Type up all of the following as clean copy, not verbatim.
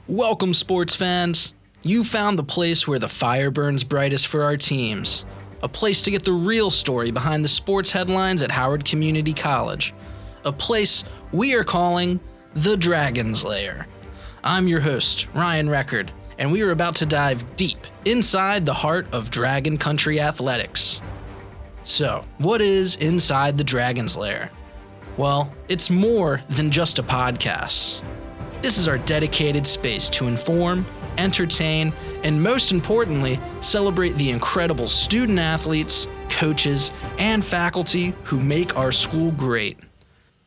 Welcome, sports fans. You found the place where the fire burns brightest for our teams. A place to get the real story behind the sports headlines at Howard Community College. A place we are calling the Dragon's Lair. I'm your host, Ryan Record, and we are about to dive deep inside the heart of Dragon Country athletics. So, what is inside the Dragon's Lair? Well, it's more than just a podcast. This is our dedicated space to inform, entertain, and most importantly, celebrate the incredible student athletes, coaches, and faculty who make our school great.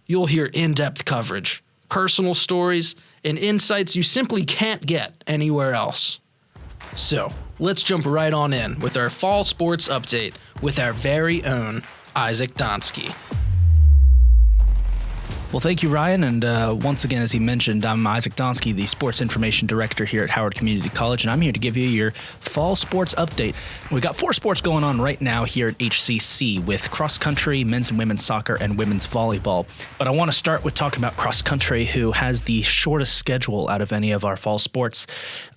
You'll hear in-depth coverage, personal stories, and insights you simply can't get anywhere else. So, let's jump right on in with our fall sports update with our very own Isaac Donsky. Well, thank you, Ryan. And once again, as he mentioned, I'm Isaac Donsky, the Sports Information Director here at Howard Community College, and I'm here to give you your fall sports update. We got 4 sports going on right now here at HCC with cross country, men's and women's soccer, and women's volleyball. But I want to start with talking about cross country, who has the shortest schedule out of any of our fall sports.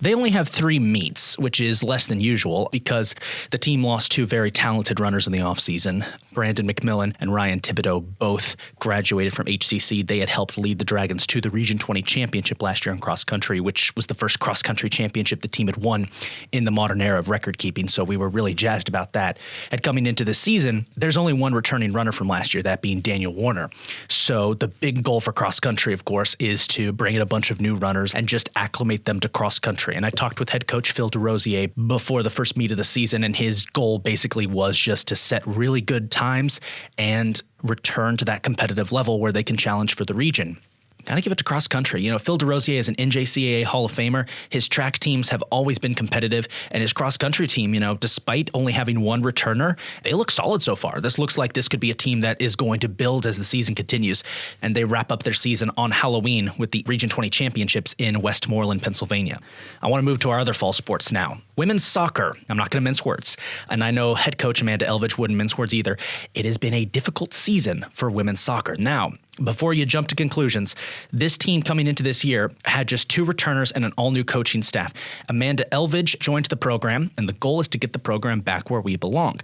They only have 3 meets, which is less than usual because the team lost 2 very talented runners in the offseason. Brandon McMillan and Ryan Thibodeau both graduated from HCC. They had helped lead the Dragons to the Region 20 championship last year in cross country, which was the first cross country championship the team had won in the modern era of record keeping. So we were really jazzed about that. And coming into this season, there's only one returning runner from last year, that being Daniel Warner. So the big goal for cross country, of course, is to bring in a bunch of new runners and just acclimate them to cross country. And I talked with head coach Phil DeRosier before the first meet of the season, and his goal basically was just to set really good times and return to that competitive level where they can challenge for the region. Gotta give it to cross country. You know, Phil DeRosier is an NJCAA Hall of Famer. His track teams have always been competitive, and his cross country team, you know, despite only having one returner, they look solid so far. This looks like this could be a team that is going to build as the season continues, and they wrap up their season on Halloween with the Region 20 Championships in Westmoreland, Pennsylvania. I want to move to our other fall sports now. Women's soccer. I'm not going to mince words, and I know head coach Amanda Elvidge wouldn't mince words either. It has been a difficult season for women's soccer. Now, before you jump to conclusions, this team coming into this year had just 2 returners and an all-new coaching staff. Amanda Elvidge joined the program, and the goal is to get the program back where we belong.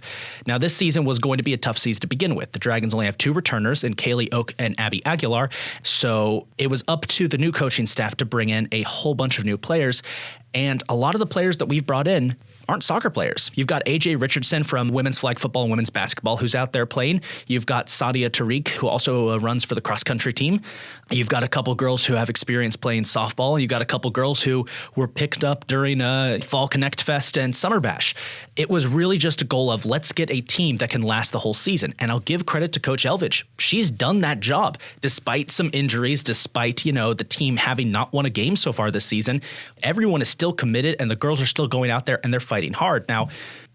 Now, this season was going to be a tough season to begin with. The Dragons only have 2 returners in Kaylee Oak and Abby Aguilar, so it was up to the new coaching staff to bring in a whole bunch of new players, and a lot of the players that we've brought in aren't soccer players. You've got AJ Richardson from women's flag football and women's basketball who's out there playing. You've got Sadia Tariq, who also runs for the cross-country team. You've got a couple girls who have experience playing softball. You've got a couple girls who were picked up during Fall Connect Fest and Summer Bash. It was really just a goal of let's get a team that can last the whole season. And I'll give credit to Coach Elvidge. She's done that job despite some injuries, despite, you know, the team having not won a game so far this season. Everyone is still committed, and the girls are still going out there and they're fighting hard. Now,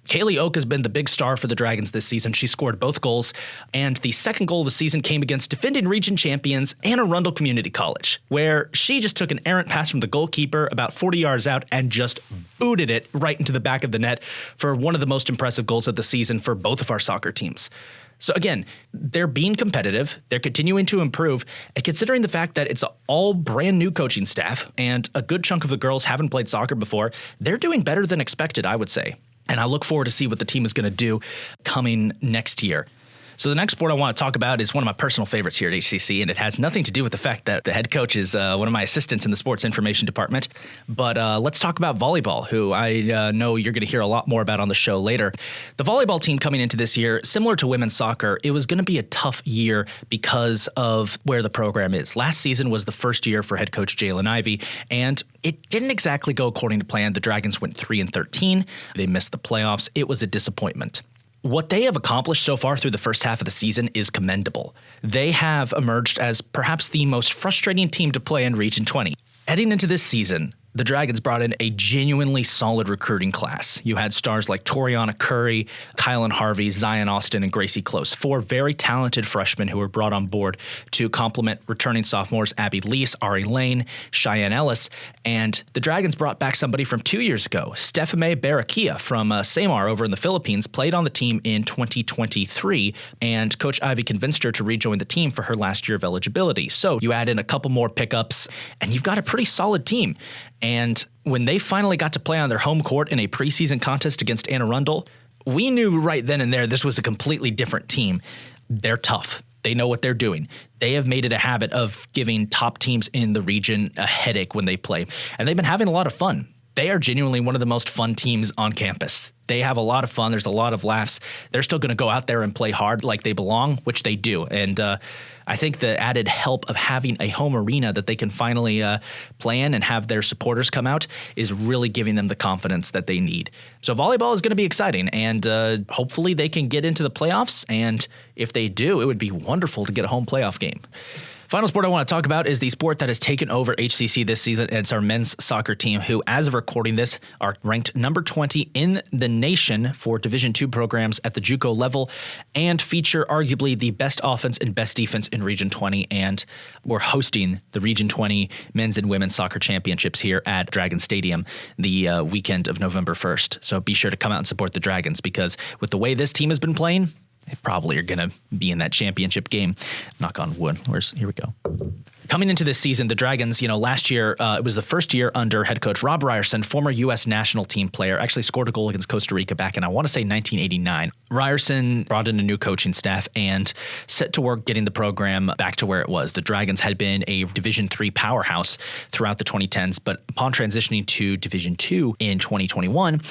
Kaylee Oak has been the big star for the Dragons this season. She scored both goals, and the second goal of the season came against defending region champions Anne Arundel Community College, where she just took an errant pass from the goalkeeper about 40 yards out and just booted it right into the back of the net for one of the most impressive goals of the season for both of our soccer teams. So again, they're being competitive, they're continuing to improve, and considering the fact that it's all brand new coaching staff and a good chunk of the girls haven't played soccer before, they're doing better than expected, I would say. And I look forward to see what the team is going to do coming next year. So the next sport I want to talk about is one of my personal favorites here at HCC, and it has nothing to do with the fact that the head coach is one of my assistants in the sports information department. But let's talk about volleyball, who I know you're going to hear a lot more about on the show later. The volleyball team coming into this year, similar to women's soccer, it was going to be a tough year because of where the program is. Last season was the first year for head coach Jailyn Ivey, and it didn't exactly go according to plan. The Dragons went 3-13. They missed the playoffs. It was a disappointment. What they have accomplished so far through the first half of the season is commendable. They have emerged as perhaps the most frustrating team to play in Region 20. Heading into this season, the Dragons brought in a genuinely solid recruiting class. You had stars like Toriana Curry, Kylan Harvey, Zion Austin, and Gracie Close, 4 very talented freshmen who were brought on board to complement returning sophomores Abby Lease, Ari Lane, Cheyenne Ellis, and the Dragons brought back somebody from 2 years ago. Stephame Barakia from Samar over in the Philippines played on the team in 2023, and Coach Ivey convinced her to rejoin the team for her last year of eligibility. So you add in a couple more pickups, and you've got a pretty solid team. And when they finally got to play on their home court in a preseason contest against Anne Arundel, we knew right then and there this was a completely different team. They're tough. They know what they're doing. They have made it a habit of giving top teams in the region a headache when they play. And they've been having a lot of fun. They are genuinely one of the most fun teams on campus. They have a lot of fun. There's a lot of laughs. They're still going to go out there and play hard like they belong, which they do. And I think the added help of having a home arena that they can finally play in and have their supporters come out is really giving them the confidence that they need. So volleyball is going to be exciting, and hopefully they can get into the playoffs. And if they do, it would be wonderful to get a home playoff game. Final sport I want to talk about is the sport that has taken over HCC this season. It's our men's soccer team, who, as of recording this, are ranked number 20 in the nation for Division II programs at the JUCO level and feature arguably the best offense and best defense in Region 20. And we're hosting the Region 20 men's and women's soccer championships here at Dragon Stadium the weekend of November 1st. So be sure to come out and support the Dragons, because with the way this team has been playing, they probably are going to be in that championship game. Knock on wood. Here we go. Coming into this season, the Dragons, last year, it was the first year under head coach Rob Ryerson, former U.S. national team player, actually scored a goal against Costa Rica back in, I want to say, 1989. Ryerson brought in a new coaching staff and set to work getting the program back to where it was. The Dragons had been a Division III powerhouse throughout the 2010s, but upon transitioning to Division II in 2021,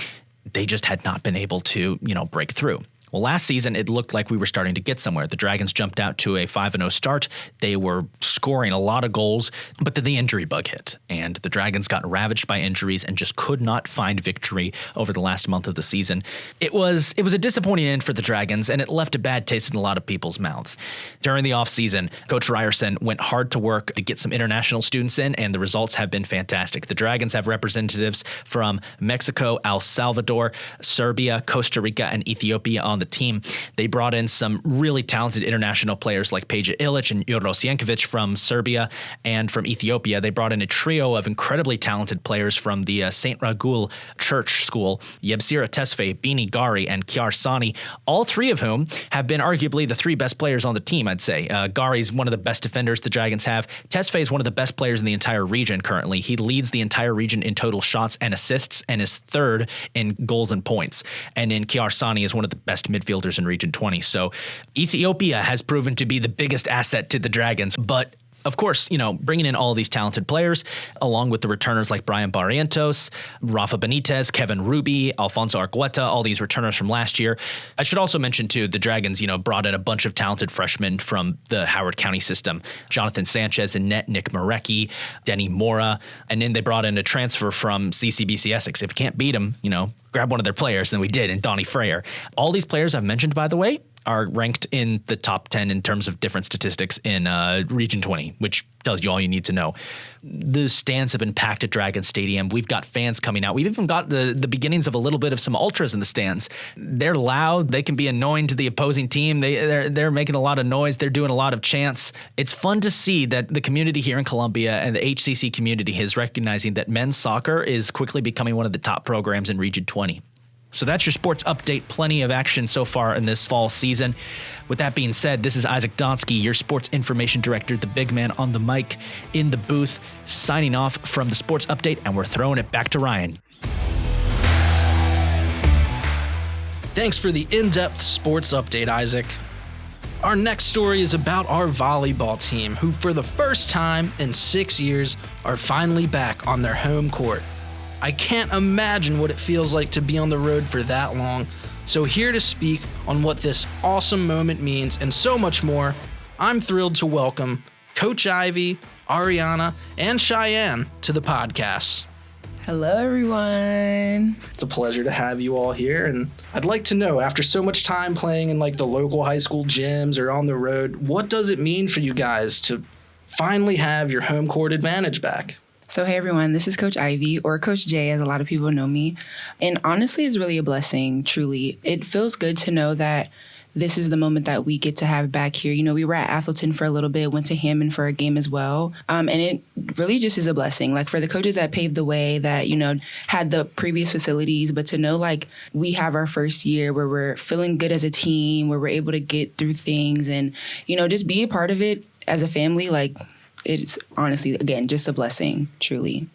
they just had not been able to, break through. Well, last season, it looked like we were starting to get somewhere. The Dragons jumped out to a 5-0 start. They were scoring a lot of goals, but then the injury bug hit, and the Dragons got ravaged by injuries and just could not find victory over the last month of the season. It was a disappointing end for the Dragons, and it left a bad taste in a lot of people's mouths. During the offseason, Coach Ryerson went hard to work to get some international students in, and the results have been fantastic. The Dragons have representatives from Mexico, El Salvador, Serbia, Costa Rica, and Ethiopia on the team. They brought in some really talented international players like Peja Ilic and Uros Jankovic from Serbia, and from Ethiopia, they brought in a trio of incredibly talented players from the St. Ragul Church School, Yebsira Tesfaye, Bini Gari, and Kiar Sani, all three of whom have been arguably the three best players on the team, I'd say. Gari's one of the best defenders the Dragons have. Tesfaye is one of the best players in the entire region currently. He leads the entire region in total shots and assists and is third in goals and points. And then Kiar Sani is one of the best midfielders in Region 20. So Ethiopia has proven to be the biggest asset to the Dragons, but of course, bringing in all these talented players, along with the returners like Brian Barrientos, Rafa Benitez, Kevin Ruby, Alfonso Argueta, all these returners from last year. I should also mention, too, the Dragons, brought in a bunch of talented freshmen from the Howard County system. Jonathan Sanchez in net, Nick Marecki, Denny Mora, and then they brought in a transfer from CCBC Essex. If you can't beat them, grab one of their players, and we did, in Donnie Freyer. All these players I've mentioned, by the way, are ranked in the top 10 in terms of different statistics in Region 20, which tells you all you need to know. The stands have been packed at Dragon Stadium. We've got fans coming out. We've even got the beginnings of a little bit of some ultras in the stands. They're loud. They can be annoying to the opposing team. They're making a lot of noise. They're doing a lot of chants. It's fun to see that the community here in Columbia and the HCC community is recognizing that men's soccer is quickly becoming one of the top programs in Region 20. So that's your sports update. Plenty of action so far in this fall season. With that being said, this is Isaac Donsky, your sports information director, the big man on the mic in the booth, signing off from the sports update, and we're throwing it back to Ryan. Thanks for the in-depth sports update, Isaac. Our next story is about our volleyball team, who for the first time in 6 years are finally back on their home court. I can't imagine what it feels like to be on the road for that long, so here to speak on what this awesome moment means and so much more, I'm thrilled to welcome Coach Ivey, Ariana, and Cheyenne to the podcast. Hello, everyone. It's a pleasure to have you all here, and I'd like to know, after so much time playing in the local high school gyms or on the road, what does it mean for you guys to finally have your home court advantage back? So, hey, everyone, this is Coach Ivey, or Coach J, as a lot of people know me. And honestly, it's really a blessing, truly. It feels good to know that this is the moment that we get to have back here. We were at Athelton for a little bit, went to Hammond for a game as well. And it really just is a blessing. For the coaches that paved the way, that, had the previous facilities, but to know, we have our first year where we're feeling good as a team, where we're able to get through things and, just be a part of it as a family, it's honestly, again, just a blessing, truly.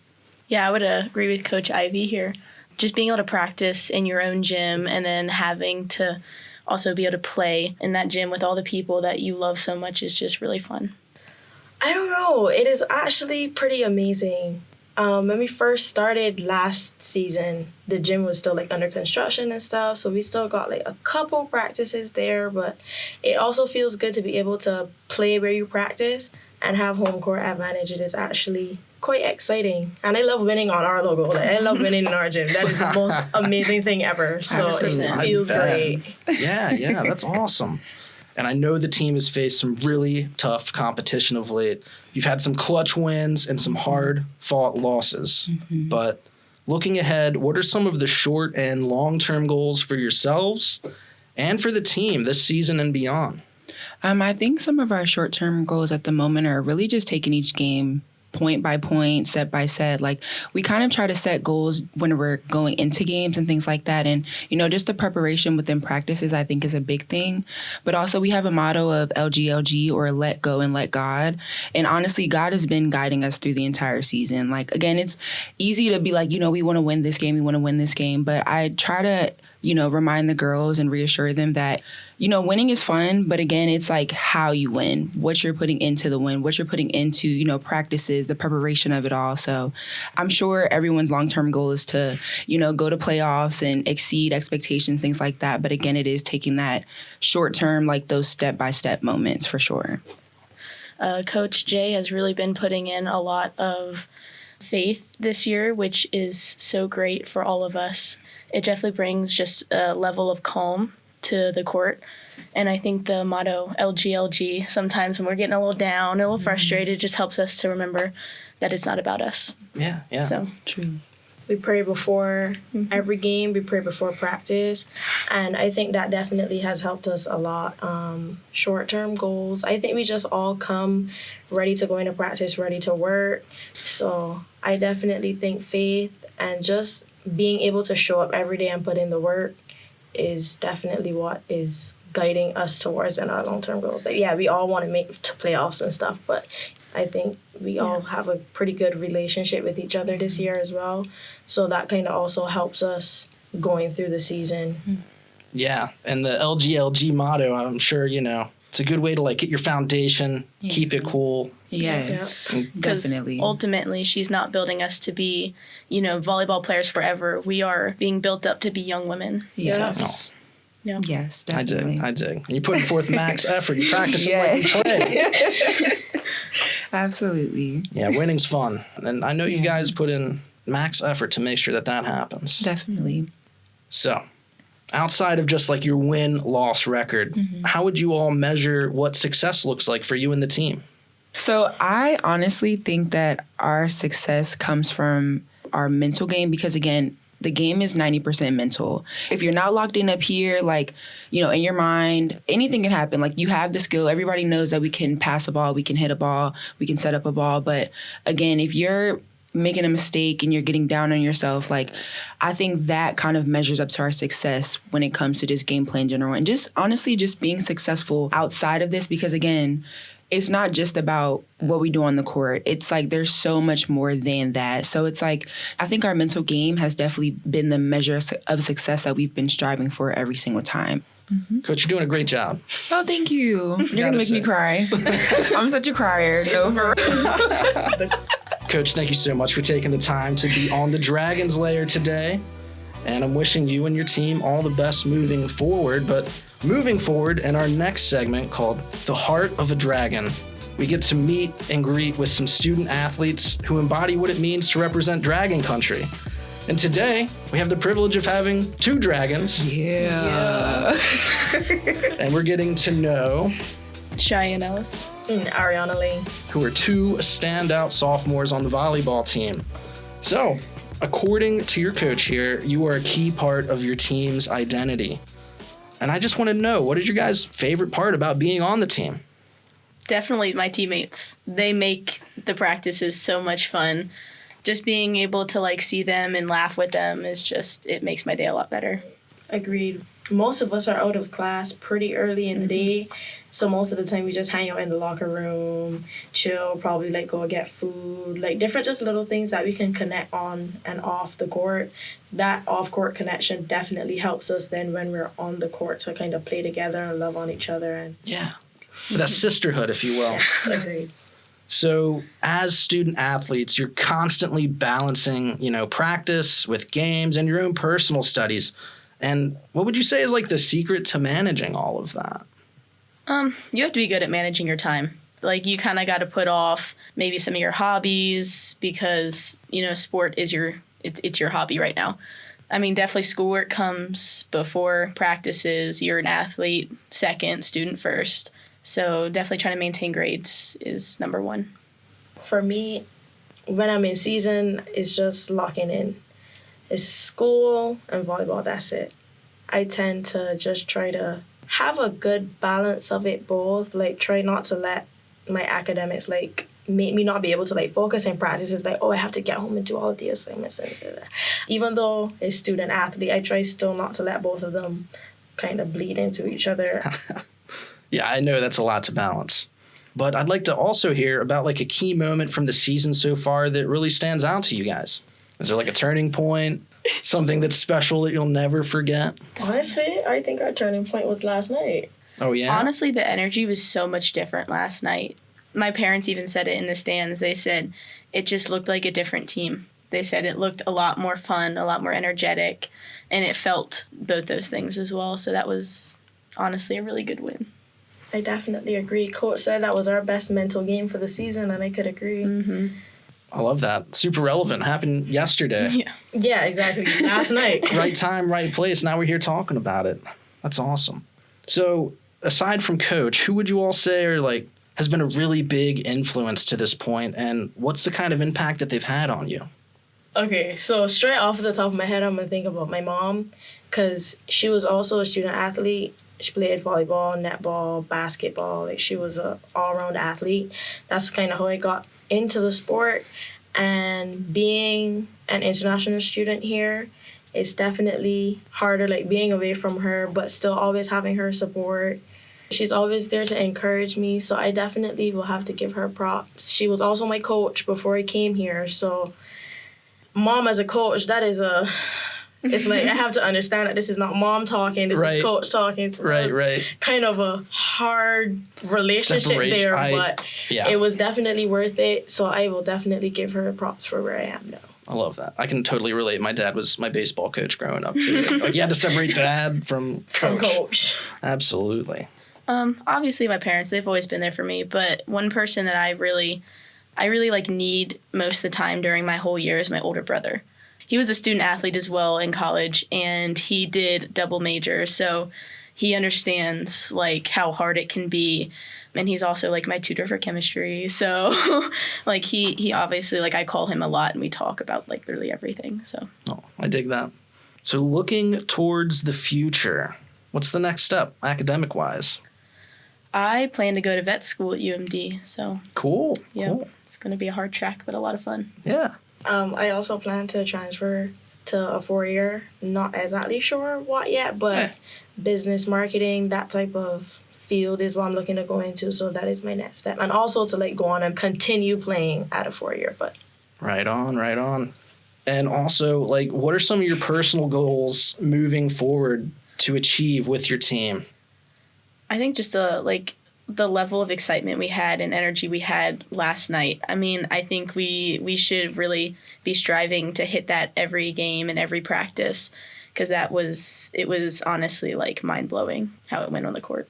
Yeah, I would agree with Coach Ivey here. Just being able to practice in your own gym and then having to also be able to play in that gym with all the people that you love so much is just really fun. I don't know. It is actually pretty amazing. When we first started last season, the gym was still under construction and stuff, so we still got a couple practices there, but it also feels good to be able to play where you practice and have home court advantage. It is actually quite exciting, and I love winning on our logo. I love winning in our gym. That is the most amazing thing ever. So 100%. it feels great. Yeah, that's awesome. And I know the team has faced some really tough competition of late. You've had some clutch wins and some hard-fought losses. Mm-hmm. But looking ahead, what are some of the short and long-term goals for yourselves and for the team this season and beyond? I think some of our short-term goals at the moment are really just taking each game point by point, set by set. We kind of try to set goals when we're going into games and things like that. And, just the preparation within practices, I think, is a big thing. But also we have a motto of LGLG, or let go and let God. And honestly, God has been guiding us through the entire season. Again, it's easy to be we want to win this game. We want to win this game. But I try to remind the girls and reassure them that, winning is fun, but again, it's how you win, what you're putting into the win, what you're putting into, practices, the preparation of it all. So I'm sure everyone's long-term goal is to, go to playoffs and exceed expectations, things like that. But again, it is taking that short-term, those step-by-step moments for sure. Coach Jay has really been putting in a lot of faith this year, which is so great for all of us. It definitely brings just a level of calm to the court. And I think the motto, LGLG, sometimes when we're getting a little down, a little frustrated, just helps us to remember that it's not about us. Yeah. So true. We pray before every game. We pray before practice. And I think that definitely has helped us a lot. Short-term goals. I think we just all come ready to go into practice, ready to work. So I definitely think faith and just being able to show up every day and put in the work is definitely what is guiding us towards in our long-term goals. We all want to make to playoffs and stuff, but I think we all have a pretty good relationship with each other this year as well. So that kind of also helps us going through the season. Yeah, and the LGLG motto, I'm sure, it's a good way to get your foundation, keep it cool. Yes, because definitely. Ultimately, she's not building us to be, volleyball players forever. We are being built up to be young women. Yes. Yeah. Yes, definitely. I dig. You put forth max effort. You practice it like you play. Absolutely. Yeah, winning's fun. And I know you guys put in max effort to make sure that happens. Definitely. So, outside of just your win-loss record, how would you all measure what success looks like for you and the team? So I honestly think that our success comes from our mental game because, again, the game is 90% mental. If you're not locked in up here, in your mind, anything can happen. You have the skill. Everybody knows that we can pass a ball, we can hit a ball, we can set up a ball. But again, if you're making a mistake and you're getting down on yourself, I think that kind of measures up to our success when it comes to just gameplay in general. And just honestly, just being successful outside of this because, again, it's not just about what we do on the court. It's there's so much more than that. So it's I think our mental game has definitely been the measure of success that we've been striving for every single time. Mm-hmm. Coach, you're doing a great job. Oh, thank you. You're going to make me cry. I'm such a crier. No, for real. Coach, thank you so much for taking the time to be on the Dragons Lair today. And I'm wishing you and your team all the best moving forward. But moving forward in our next segment called The Heart of a Dragon, we get to meet and greet with some student athletes who embody what it means to represent Dragon Country. And today, we have the privilege of having two dragons. Yeah. And we're getting to know Cheyenne Ellis and Ariana Lee, who are two standout sophomores on the volleyball team. So, according to your coach here, you are a key part of your team's identity. And I just want to know, what is your guys' favorite part about being on the team? Definitely my teammates. They make the practices so much fun. Just being able to see them and laugh with them is just, it makes my day a lot better. Agreed. most of us are out of class pretty early in the day. So most of the time we just hang out in the locker room, chill, probably like go get food, like different just little things that we can connect on and off the court. That off-court connection definitely helps us then when we're on the court to kind of play together and love on each other. And Yeah. That sisterhood, if you will. yes, agreed. So as student athletes, you're constantly balancing, practice with games and your own personal studies. And what would you say is like the secret to managing all of that? You have to be good at managing your time. Like, you kind of got to put off maybe some of your hobbies because, sport is it's your hobby right now. I mean, definitely schoolwork comes before practices. You're an athlete second, student first. So definitely trying to maintain grades is number one. For me, when I'm in season, it's just locking in. It's school and volleyball, that's it. I tend to just try to have a good balance of it both. Like, try not to let my academics, like, make me not be able to, like, focus in practice. It's like, I have to get home and do all of the assignments. Even though it's student athlete, I try still not to let both of them kind of bleed into each other. Yeah, I know that's a lot to balance. But I'd like to also hear about like a key moment from the season so far that really stands out to you guys. Is there like a turning point, something that's special that you'll never forget? Honestly, I think our turning point was last night. Oh, yeah? Honestly, the energy was so much different last night. My parents even said it in the stands. They said it just looked like a different team. They said it looked a lot more fun, a lot more energetic, and it felt both those things as well. So that was honestly a really good win. I definitely agree. Coach said that was our best mental game for the season, and I could agree. Mm-hmm. I love that. Super relevant. Happened yesterday. Yeah, exactly. Last night. Right time, right place. Now we're here talking about it. That's awesome. So aside from Coach, who would you all say has been a really big influence to this point, and what's the kind of impact that they've had on you? Okay, so straight off the top of my head, I'm going to think about my mom, because she was also a student athlete. She played volleyball, netball, basketball. Like, she was an all-around athlete. That's kind of how I got into the sport. And being an international student here, it's definitely harder, like, being away from her, but still always having her support. She's always there to encourage me, so I definitely will have to give her props. She was also my coach before I came here, so mom as a coach, that is it's like I have to understand that this is not mom talking, this is coach talking. So right. Kind of a hard relationship Separation. there, but it was definitely worth it. So I will definitely give her props for where I am now. I love that. I can totally relate. My dad was my baseball coach growing up too. Like, you had to separate dad from coach. From coach. Absolutely. Obviously my parents, they've always been there for me, but one person that I really like need most of the time during my whole year is my older brother. He was a student athlete as well in college, and he did double major, so he understands like how hard it can be, and he's also like my tutor for chemistry. So like he obviously, like, I call him a lot and we talk about like literally everything. So I dig that. So looking towards the future, what's the next step academic wise? I plan to go to vet school at UMD. So Cool. It's going to be a hard track, but a lot of fun. Yeah. I also plan to transfer to a 4-year, not exactly sure what yet, but business marketing, that type of field is what I'm looking to go into. So that is my next step. And also to like go on and continue playing at a 4-year. But Right on. And also, like, what are some of your personal goals moving forward to achieve with your team? I think just the level of excitement we had and energy we had last night. I mean, I think we should really be striving to hit that every game and every practice, because it was honestly like mind-blowing how it went on the court.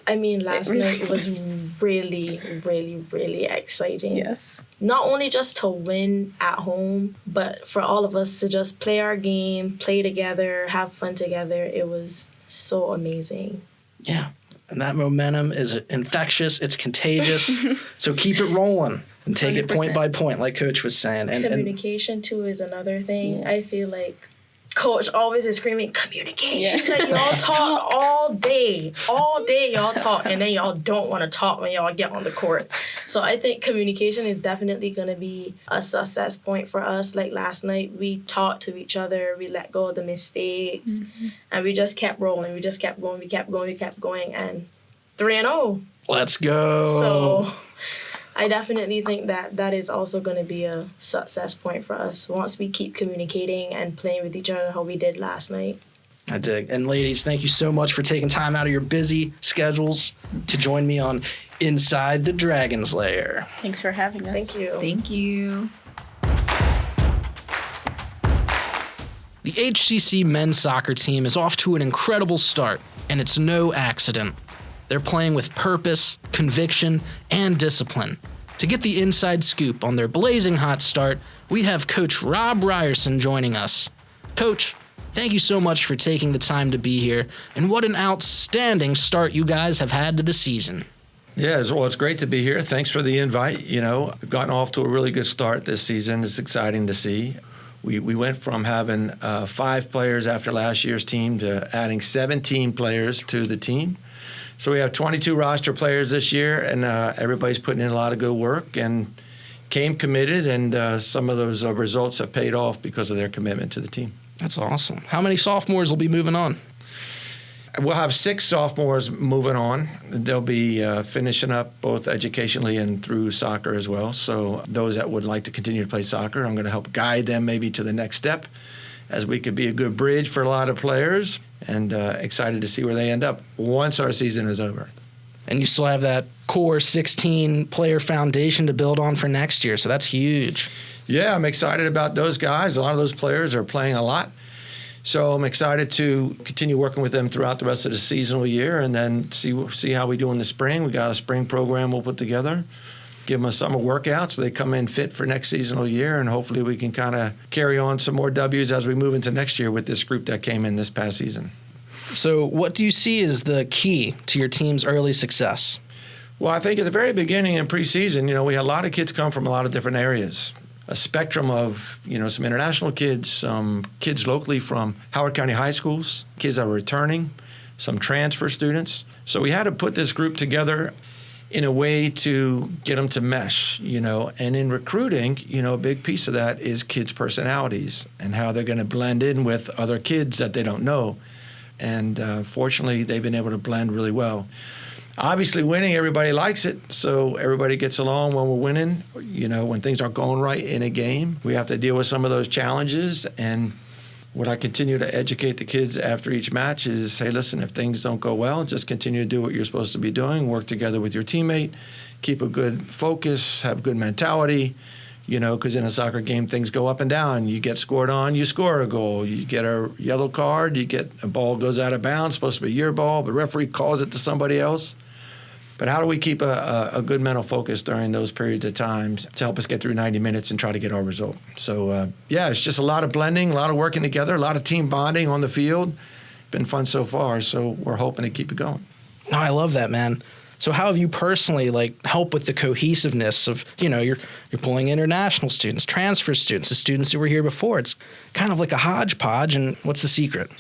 I mean, last night was really, really, really exciting. Yes. Not only just to win at home, but for all of us to just play our game, play together, have fun together. It was so amazing. Yeah. And that momentum is infectious. It's contagious. So keep it rolling and take 100%. It point by point, like Coach was saying. And communication, too, is another thing. Yes. I feel like Coach always is screaming, communicate. Yeah. She's like, y'all talk all day. All day y'all talk, and then y'all don't want to talk when y'all get on the court. So I think communication is definitely going to be a success point for us. Like last night, we talked to each other. We let go of the mistakes, and we just kept rolling. We just kept going. We kept going, and 3-0. Let's go. So I definitely think that is also going to be a success point for us once we keep communicating and playing with each other how we did last night. I dig. And ladies, thank you so much for taking time out of your busy schedules to join me on Inside the Dragon's Lair. Thanks for having us. Thank you. Thank you. The HCC men's soccer team is off to an incredible start, and it's no accident. They're playing with purpose, conviction, and discipline. To get the inside scoop on their blazing hot start, we have Coach Rob Ryerson joining us. Coach, thank you so much for taking the time to be here, and what an outstanding start you guys have had to the season. Yeah, well, it's great to be here. Thanks for the invite. We've gotten off to a really good start this season. It's exciting to see. We went from having 5 players after last year's team to adding 17 players to the team. So we have 22 roster players this year, and everybody's putting in a lot of good work and came committed, and some of those results have paid off because of their commitment to the team. That's awesome. How many sophomores will be moving on? We'll have 6 sophomores moving on. They'll be finishing up both educationally and through soccer as well. So those that would like to continue to play soccer, I'm going to help guide them maybe to the next step, as we could be a good bridge for a lot of players, and excited to see where they end up once our season is over. And you still have that core 16-player foundation to build on for next year, so that's huge. Yeah, I'm excited about those guys. A lot of those players are playing a lot. So I'm excited to continue working with them throughout the rest of the seasonal year, and then see how we do in the spring. We got a spring program we'll put together, give them a summer workout so they come in fit for next seasonal year, and hopefully we can kind of carry on some more W's as we move into next year with this group that came in this past season. So what do you see as the key to your team's early success? Well, I think at the very beginning in preseason, we had a lot of kids come from a lot of different areas. A spectrum of, some international kids, some kids locally from Howard County high schools, kids that were returning, some transfer students. So we had to put this group together in a way to get them to mesh, And in recruiting, a big piece of that is kids' personalities and how they're going to blend in with other kids that they don't know. And fortunately, they've been able to blend really well. Obviously, winning, everybody likes it, so everybody gets along when we're winning. When things aren't going right in a game, we have to deal with some of those challenges. And what I continue to educate the kids after each match is, hey, listen, if things don't go well, just continue to do what you're supposed to be doing, work together with your teammate, keep a good focus, have good mentality, because in a soccer game, things go up and down. You get scored on, you score a goal. You get a yellow card, a ball goes out of bounds, supposed to be your ball, but referee calls it to somebody else. But how do we keep a good mental focus during those periods of time to help us get through 90 minutes and try to get our result? So, it's just a lot of blending, a lot of working together, a lot of team bonding on the field. Been fun so far, so we're hoping to keep it going. Oh, I love that, man. So how have you personally helped with the cohesiveness of, you're pulling international students, transfer students, the students who were here before. It's kind of like a hodgepodge, and what's the secret?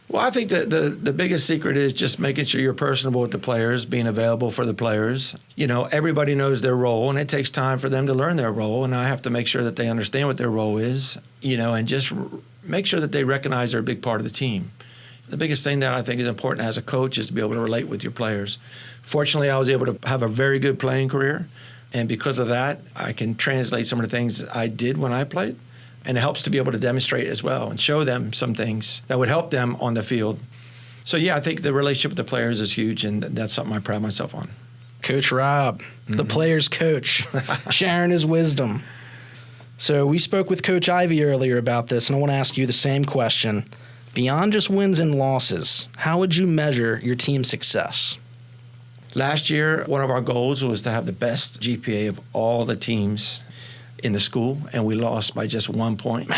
Well, I think that the biggest secret is just making sure you're personable with the players, being available for the players. Everybody knows their role, and it takes time for them to learn their role, and I have to make sure that they understand what their role is, and just make sure that they recognize they're a big part of the team. The biggest thing that I think is important as a coach is to be able to relate with your players. Fortunately, I was able to have a very good playing career, and because of that, I can translate some of the things I did when I played. And it helps to be able to demonstrate as well and show them some things that would help them on the field. So, I think the relationship with the players is huge, and that's something I pride myself on. Coach Rob, the players' coach, sharing his wisdom. So we spoke with Coach Ivey earlier about this, and I want to ask you the same question. Beyond just wins and losses, how would you measure your team's success? Last year, one of our goals was to have the best GPA of all the teams in the school, and we lost by just 1 point.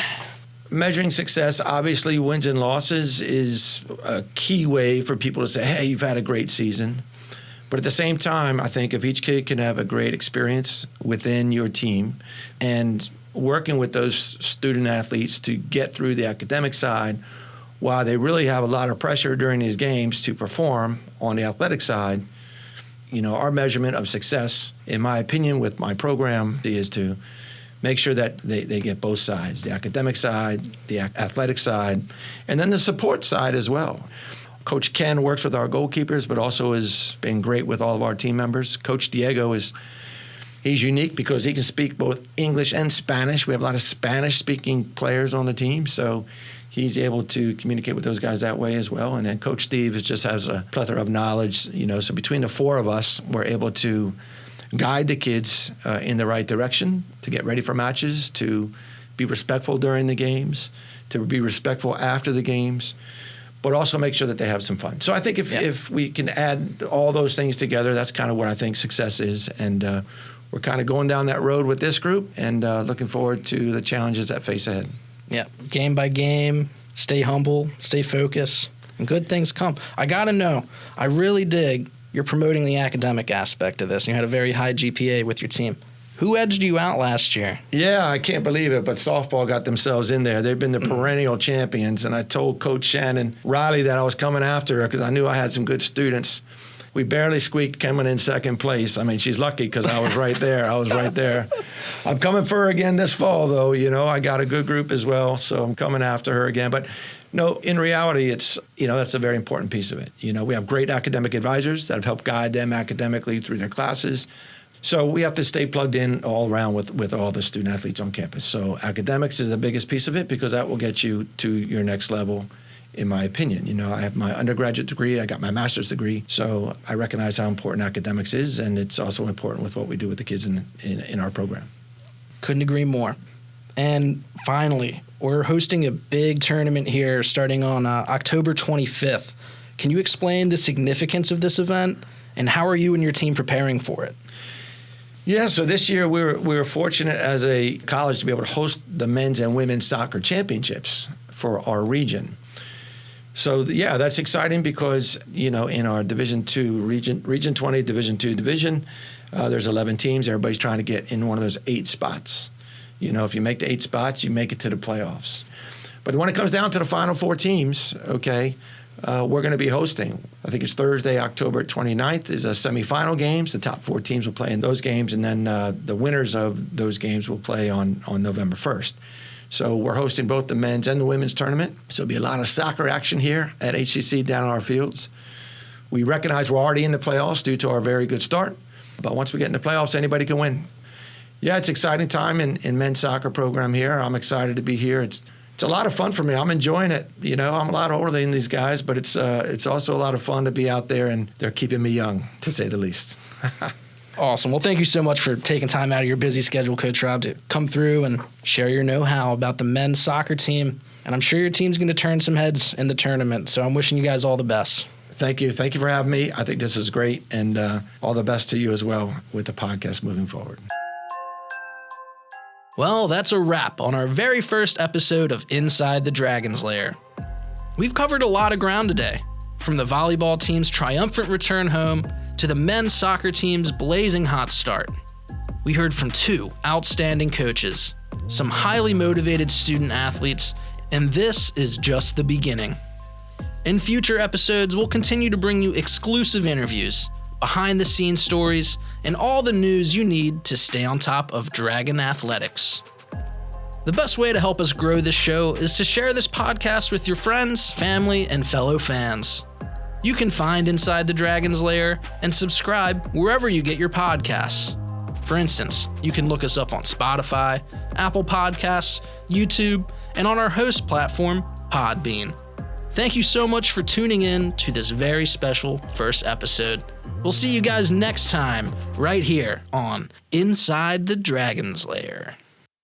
Measuring success, obviously, wins and losses is a key way for people to say, hey, you've had a great season. But at the same time, I think if each kid can have a great experience within your team and working with those student athletes to get through the academic side while they really have a lot of pressure during these games to perform on the athletic side. Our measurement of success, in my opinion, with my program is to make sure that they get both sides, the academic side, the athletic side, and then the support side as well. Coach Ken works with our goalkeepers, but also has been great with all of our team members. Coach Diego he's unique because he can speak both English and Spanish. We have a lot of Spanish-speaking players on the team, so he's able to communicate with those guys that way as well. And then Coach Steve just has a plethora of knowledge, so between the four of us, we're able to guide the kids in the right direction, to get ready for matches, to be respectful during the games, to be respectful after the games, but also make sure that they have some fun. So I think if we can add all those things together, that's kind of what I think success is. And we're kind of going down that road with this group and looking forward to the challenges that face ahead. Yeah, game by game, stay humble, stay focused, and good things come. I got to know, I really dig you're promoting the academic aspect of this. You had a very high GPA with your team. Who edged you out last year? Yeah, I can't believe it, but softball got themselves in there. They've been the perennial champions, and I told Coach Shannon Riley that I was coming after her because I knew I had some good students. We barely squeaked coming in second place. I mean, she's lucky because I was right there. I'm coming for her again this fall, though. I got a good group as well, so I'm coming after her again. But no, in reality, it's, that's a very important piece of it. We have great academic advisors that have helped guide them academically through their classes. So we have to stay plugged in all around with all the student athletes on campus. So academics is the biggest piece of it because that will get you to your next level, in my opinion. I have my undergraduate degree, I got my master's degree, so I recognize how important academics is, and it's also important with what we do with the kids in our program. Couldn't agree more. And finally, we're hosting a big tournament here starting on October 25th. Can you explain the significance of this event, and how are you and your team preparing for it? Yeah, so this year we were fortunate as a college to be able to host the men's and women's soccer championships for our region. So, that's exciting because, in our Division II, Region 20, Division II division, there's 11 teams. Everybody's trying to get in one of those 8 spots. If you make the 8 spots, you make it to the playoffs. But when it comes down to the final 4 teams, we're going to be hosting. I think it's Thursday, October 29th is a semifinal games. The top 4 teams will play in those games, and then the winners of those games will play on November 1st. So we're hosting both the men's and the women's tournament. So there'll be a lot of soccer action here at HCC down on our fields. We recognize we're already in the playoffs due to our very good start. But once we get in the playoffs, anybody can win. Yeah, it's an exciting time in men's soccer program here. I'm excited to be here. It's a lot of fun for me. I'm enjoying it. I'm a lot older than these guys, but it's also a lot of fun to be out there, and they're keeping me young, to say the least. Awesome. Well, thank you so much for taking time out of your busy schedule, Coach Rob, to come through and share your know-how about the men's soccer team. And I'm sure your team's going to turn some heads in the tournament, so I'm wishing you guys all the best. Thank you. Thank you for having me. I think this is great, and all the best to you as well with the podcast moving forward. Well, that's a wrap on our very first episode of Inside the Dragon's Lair. We've covered a lot of ground today, from the volleyball team's triumphant return home to the men's soccer team's blazing hot start. We heard from 2 outstanding coaches, some highly motivated student athletes, and this is just the beginning. In future episodes, we'll continue to bring you exclusive interviews, behind-the-scenes stories, and all the news you need to stay on top of Dragon athletics. The best way to help us grow this show is to share this podcast with your friends, family, and fellow fans. You can find Inside the Dragon's Lair and subscribe wherever you get your podcasts. For instance, you can look us up on Spotify, Apple Podcasts, YouTube, and on our host platform, Podbean. Thank you so much for tuning in to this very special first episode. We'll see you guys next time, right here on Inside the Dragon's Lair.